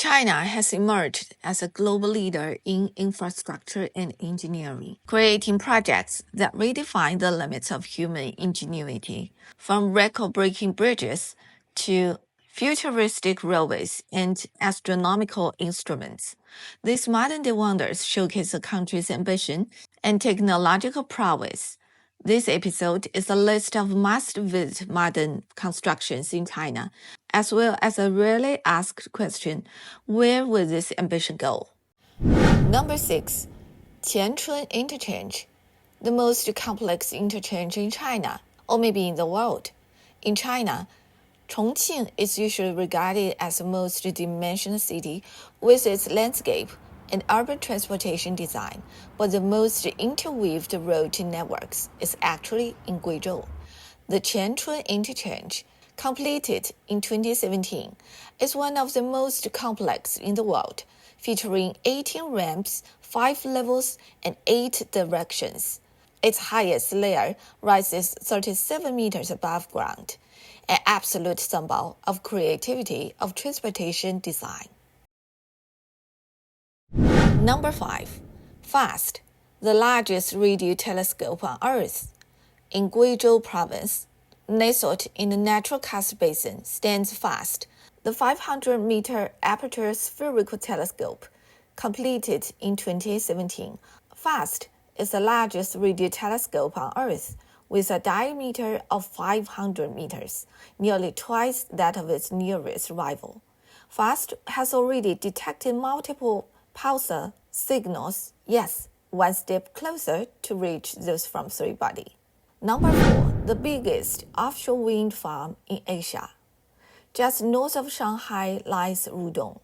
China has emerged as a global leader in infrastructure and engineering, creating projects that redefine the limits of human ingenuity, from record-breaking bridges to futuristic railways and astronomical instruments. These modern-day wonders showcase the country's ambition and technological prowess. This episode is a list of must-visit modern constructions in China, as well as a rarely asked question, where will this ambition go? Number 6. Tianchun Interchange, the most complex interchange in China, or maybe in the world. In China, Chongqing is usually regarded as the most dimensional city with its landscape and urban transportation design, but the most interweaved road networks is actually in Guizhou. The Tianchun Interchange, completed in 2017, is one of the most complex in the world, featuring 18 ramps, 5 levels, and 8 directions. Its highest layer rises 37 meters above ground, an absolute symbol of creativity of transportation design. Number 5. FAST, the largest radio telescope on Earth. In Guizhou Province, nestled in the natural karst basin, stands FAST, the 500-meter aperture spherical telescope, completed in 2017. FAST is the largest radio telescope on Earth, with a diameter of 500 meters, nearly twice that of its nearest rival. FAST has already detected multiple pulsar signals, yes, one step closer to reach those from 3-body. Number 4. The biggest offshore wind farm in Asia. Just north of Shanghai lies Rudong,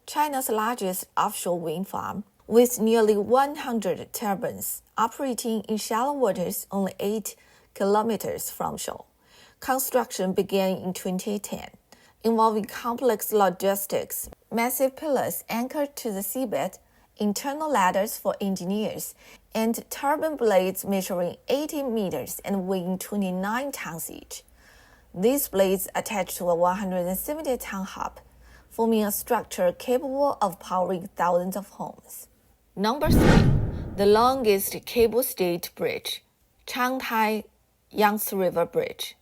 China's largest offshore wind farm, with nearly 100 turbines operating in shallow waters only 8 kilometers from shore. Construction began in 2010, involving complex logistics, massive pillars anchored to the seabed, internal ladders for engineers, and turbine blades measuring 80 meters and weighing 29 tons each. These blades attach to a 170-ton hub, forming a structure capable of powering thousands of homes. Number 3. The longest cable-stayed bridge, Changtai Yangtze River Bridge.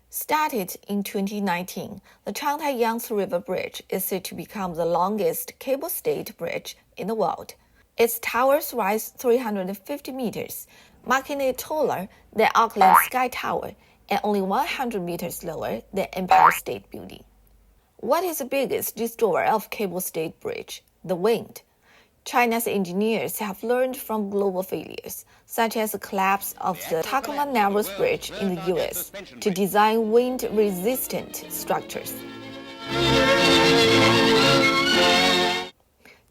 Started in 2019, the Changtai Yangtze River Bridge is said to become the longest cable-stayed bridge in the world. Its towers rise 350 meters, making it taller than Auckland Sky Tower and only 100 meters lower than Empire State Building. What is the biggest destroyer of cable-stayed bridge? The wind. China's engineers have learned from global failures, such as the collapse of the Tacoma Narrows Bridge in the U.S., to design wind-resistant structures.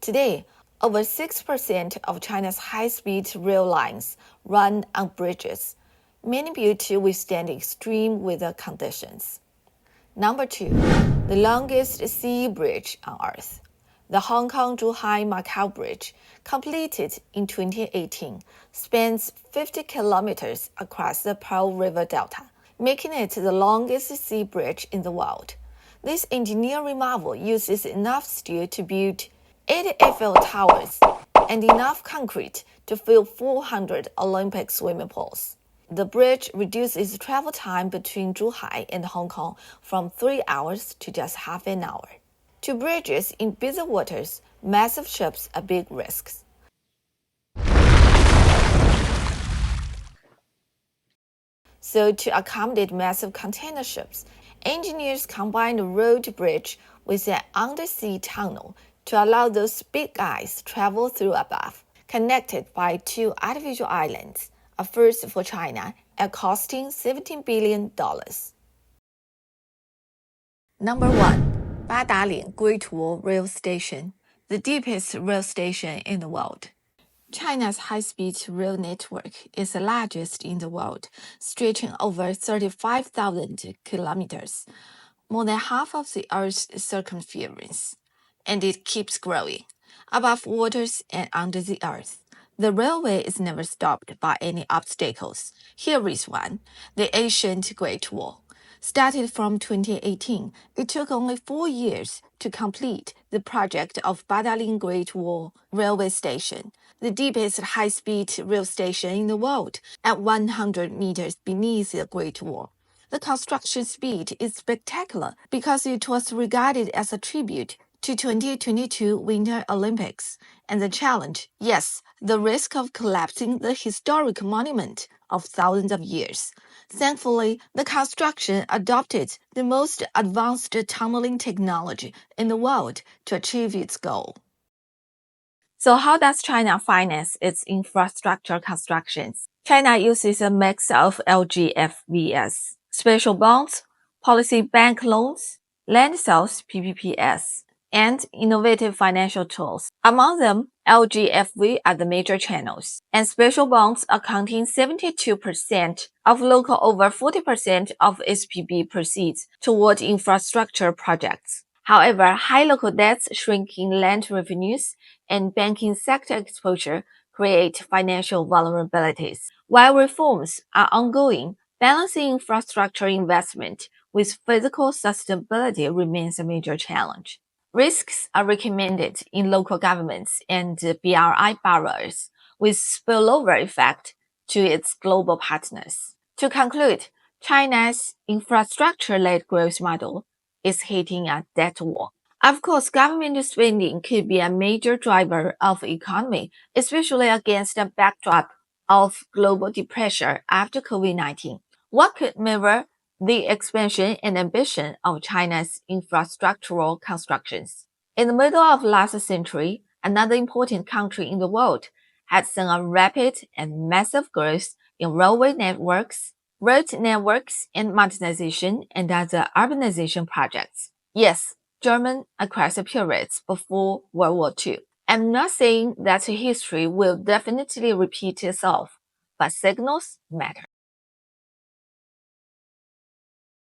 Today, over 6% of China's high-speed rail lines run on bridges, many built to withstand extreme weather conditions. Number 2. The longest sea bridge on Earth. The Hong Kong-Zhuhai-Macau Bridge, completed in 2018, spans 50 kilometers across the Pearl River Delta, making it the longest sea bridge in the world. This engineering marvel uses enough steel to build 80 Eiffel Towers and enough concrete to fill 400 Olympic swimming pools. The bridge reduces travel time between Zhuhai and Hong Kong from 3 hours to just half an hour. To bridges in busy waters, massive ships are big risks. So to accommodate massive container ships, engineers combined a road bridge with an undersea tunnel to allow those big guys travel through above, connected by 2 artificial islands, a first for China, and costing $17 billion. Number 1. Badaling Great Wall Rail Station, the deepest rail station in the world. China's high-speed rail network is the largest in the world, stretching over 35,000 kilometers, more than half of the Earth's circumference, and it keeps growing. Above waters and under the earth, the railway is never stopped by any obstacles. Here is one, the ancient Great Wall. started from 2018. It took only 4 years to complete the project of Badalin Great Wall Railway Station, the deepest high-speed rail station in the world, at 100 meters beneath the Great Wall. The construction speed is spectacular because it was regarded as a tribute to 2022 Winter Olympics. And the challenge, yes, the risk of collapsing the historic monument of thousands of years. Thankfully, the construction adopted the most advanced tunneling technology in the world to achieve its goal. So how does China finance its infrastructure constructions? China uses a mix of LGFVS, special bonds, policy bank loans, land sales PPPs, and innovative financial tools. Among them, LGFV are the major channels, and special bonds accounting 72% of local over 40% of SPB proceeds toward infrastructure projects. However, high local debts, shrinking land revenues, and banking sector exposure create financial vulnerabilities. While reforms are ongoing, balancing infrastructure investment with physical sustainability remains a major challenge. Risks are recommended in local governments and BRI borrowers, with spillover effect to its global partners. To conclude, China's infrastructure-led growth model is hitting a dead wall. Of course, government spending could be a major driver of economy, especially against a backdrop of global depression after COVID-19. What could mirror the expansion and ambition of China's infrastructural constructions? In the middle of last century, another important country in the world had seen a rapid and massive growth in railway networks, road networks, and modernization and other urbanization projects. Yes, German across the periods before World War II. I'm not saying that history will definitely repeat itself, but signals matter.